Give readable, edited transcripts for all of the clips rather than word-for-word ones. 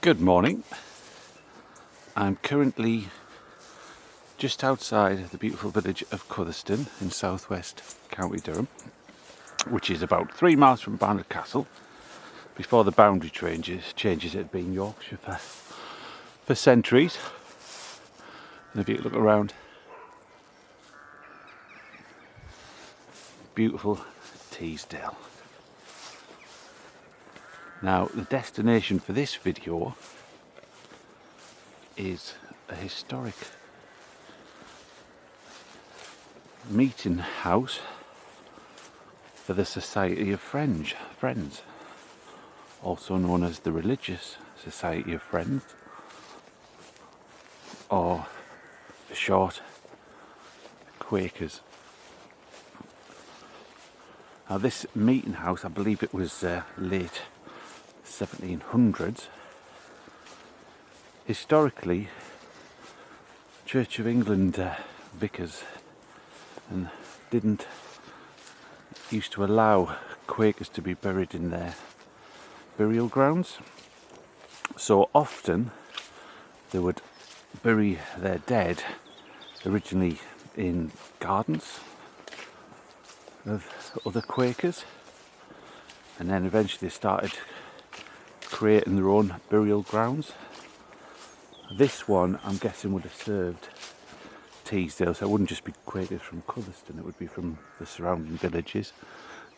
Good morning. I'm currently just outside the beautiful village of Quaker in southwest County Durham, which is about 3 miles from Barnard Castle, before the boundary changes. It had been Yorkshire for centuries. And if you look around, beautiful Teesdale. Now, the destination for this video is a historic meeting house for the Society of Friends, also known as the Religious Society of Friends, or for short, Quakers. Now, this meeting house, I believe it was late 1700s. Historically, Church of England vicars and didn't used to allow Quakers to be buried in their burial grounds. So often they would bury their dead originally in gardens of other Quakers, and then eventually they started creating their own burial grounds. This one, I'm guessing, would have served Teesdale, so it wouldn't just be Quakers from Quaker, it would be from the surrounding villages.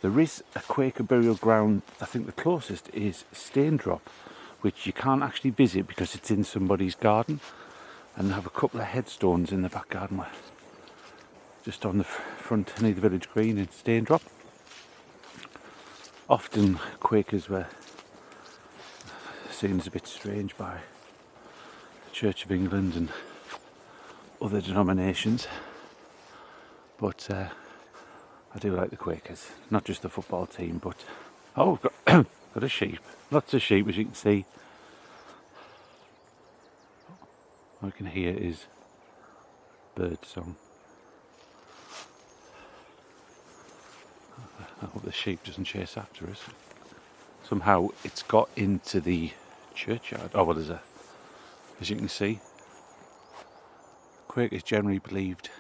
There is a Quaker burial ground, I think the closest is Staindrop, which you can't actually visit because it's in somebody's garden, and they have a couple of headstones in the back garden, just on the front near the village green in Staindrop. Often Quakers were seen as a bit strange by the Church of England and other denominations, but I do like the Quakers, not just the football team, but we've got, got a sheep, lots of sheep, as you can see. All you can hear is bird song. I hope the sheep doesn't chase after us. Somehow it's got into the churchyard. Oh, well, as you can see, Quakers generally believed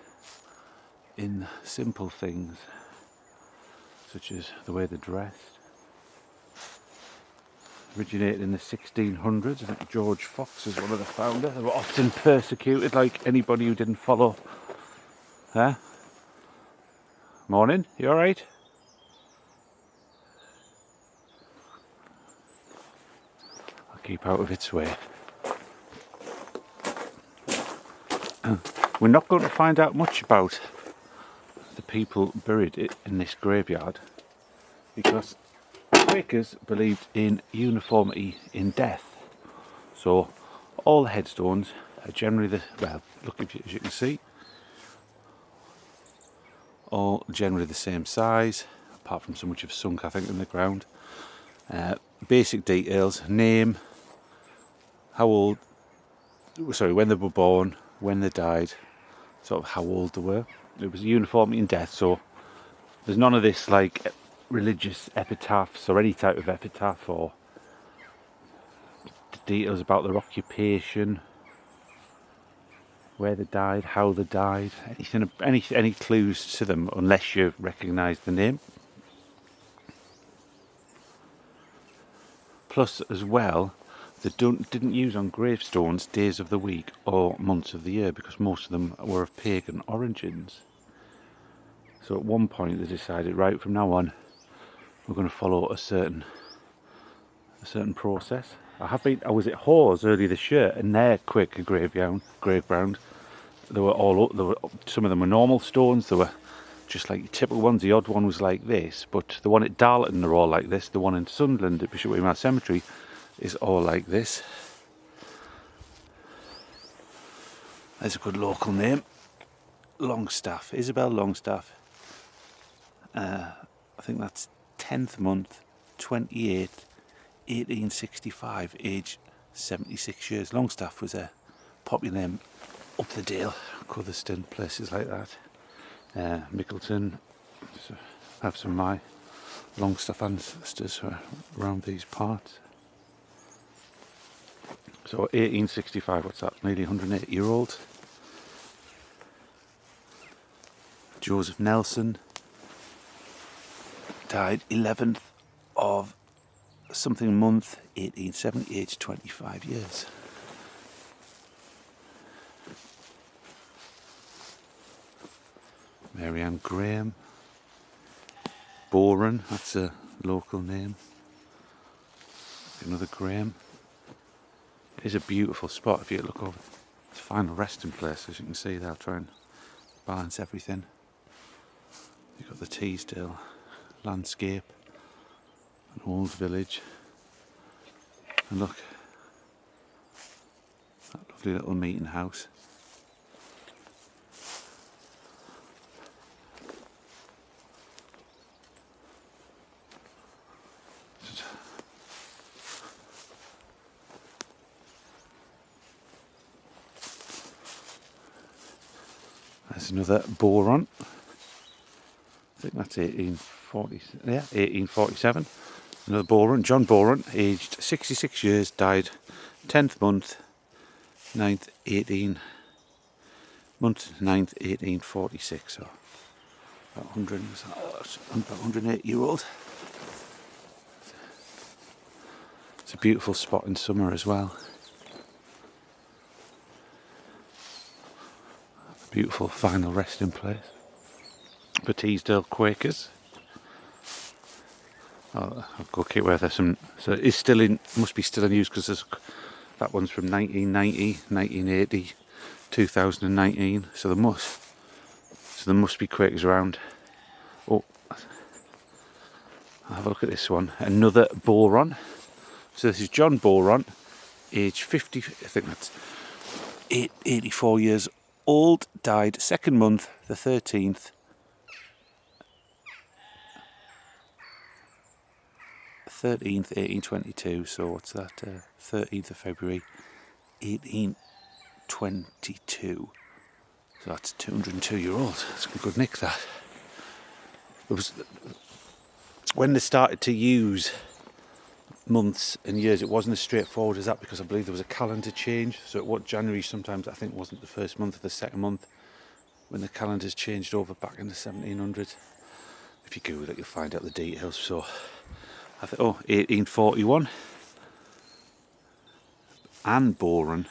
in simple things, such as the way they dressed. Originated in the 1600s, I think George Fox was one of the founders. They were often persecuted, like anybody who didn't follow. Huh? Morning, you alright? I'll keep out of its way. We're not going to find out much about the people buried in this graveyard, because Quakers believed in uniformity in death. So all the headstones are generally look, as you can see, all generally the same size, apart from some which have sunk, I think, in the ground. Basic details: name, when they were born, when they died, sort of how old they were. It was uniformity in death, so there's none of this like religious epitaphs or any type of epitaph or details about their occupation, where they died, how they died, any clues to them, unless you recognise the name. Plus, as well, they didn't use on gravestones days of the week or months of the year, because most of them were of pagan origins. So at one point they decided, right, from now on we're going to follow a certain process. I was at Hawes earlier this year, and their Quaker grave ground, some of them were normal stones. They were just like typical ones. The odd one was like this, but the one at Darlington they're all like this. The one in Sunderland at Bishop William Cemetery is all like this. There's a good local name, Longstaff, Isabel Longstaff. I think that's 10th month, 28th, 1865, age 76 years. Longstaff was a popular name up the Dale, Quaker, places like that. Mickleton. So I have some of my Longstaff ancestors around these parts. So 1865, what's that? Nearly 108-year-old. Joseph Nelson died 11th of something month, 1870, aged 25 years. Mary Ann Graham. Boren, that's a local name. Another Graham. It is a beautiful spot if you look over. It's a final resting place, as you can see. They'll try and balance everything. You've got the Teesdale landscape, an old village. And look, that lovely little meeting house. There's another Boron. I think that's 1847. Another Boron, John Boron, aged 66 years, died 10th month, 9th, 1846. So about 108-year-old. It's a beautiful spot in summer as well. Beautiful final resting place for Teesdale Quakers. I'll go keep where there's some. So it is still in, must be still in use because that one's from 1990, 1980, 2019. So there must be Quakers around. Oh, I'll have a look at this one. Another Boron. So this is John Boron, age 50. I think that's 84 years old, died 2nd month, the 13th, 1822. So what's that? 13th of February, 1822. So that's 202-year-old. That's a good nick, that. It was when they started to use months and years, it wasn't as straightforward as that because I believe there was a calendar change. So what January sometimes I think wasn't the first month or the second month when the calendars changed over back in the 1700s. If you Google it, you'll find out the details. So I think 1841 and Boron.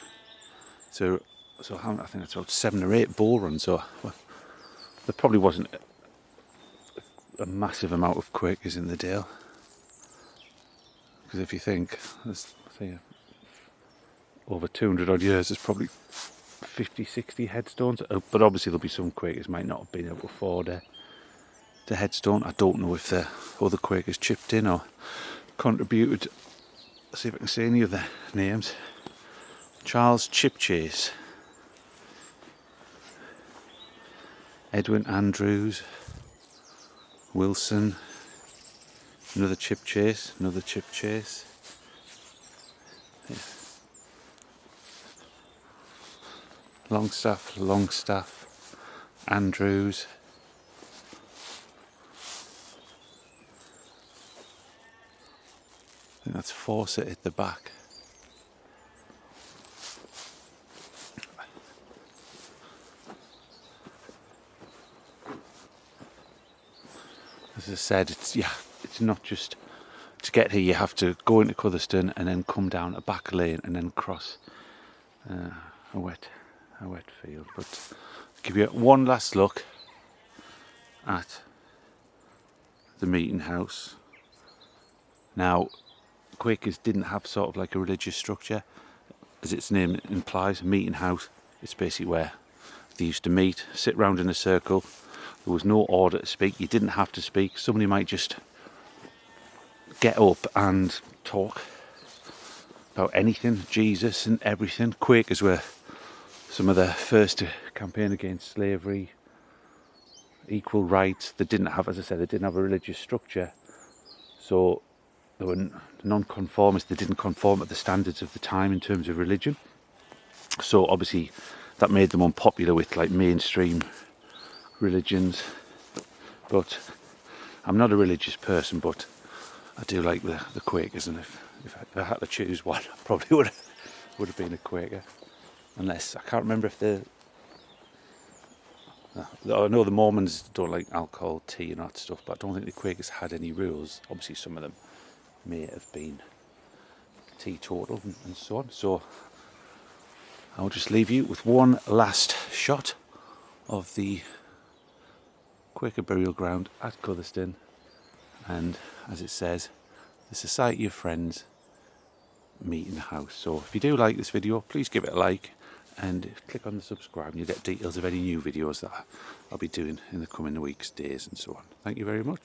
So I think that's about 7 or 8 Boron. So there probably wasn't a massive amount of Quakers in the Dale. Because if you think, there's over 200 odd years, there's probably 50, 60 headstones. But obviously there'll be some Quakers might not have been able to afford the headstone. I don't know if the other Quakers chipped in or contributed. Let's see if I can see any of the names. Charles Chipchase, Edwin Andrews, Wilson, another Chipchase, yeah. Longstaff, Andrews, I think that's Fawcett at the back. As I said, it's not just to get here. You have to go into Cutherston and then come down a back lane and then cross a wet field. But I'll give you one last look at the meeting house. Now, Quakers didn't have sort of like a religious structure, as its name implies. A meeting house. It's basically where they used to meet, sit round in a circle. There was no order to speak. You didn't have to speak. Somebody might just get up and talk about anything, Jesus and everything. Quakers were some of the first to campaign against slavery, equal rights. They didn't have, as I said, they didn't have a religious structure. So they were non-conformists. They didn't conform to the standards of the time in terms of religion. So obviously that made them unpopular with like mainstream religions. But I'm not a religious person, but I do like the Quakers, and if I had to choose one, I probably would would have been a Quaker. Unless, I can't remember if the... I know the Mormons don't like alcohol, tea and that stuff, but I don't think the Quakers had any rules. Obviously some of them may have been teetotal and so on. So I'll just leave you with one last shot of the Quaker burial ground at Cutherston, and as it says, the Society of Friends meeting house. So if you do like this video, please give it a like and click on the subscribe and you'll get details of any new videos that I'll be doing in the coming weeks, days and so on. Thank you very much.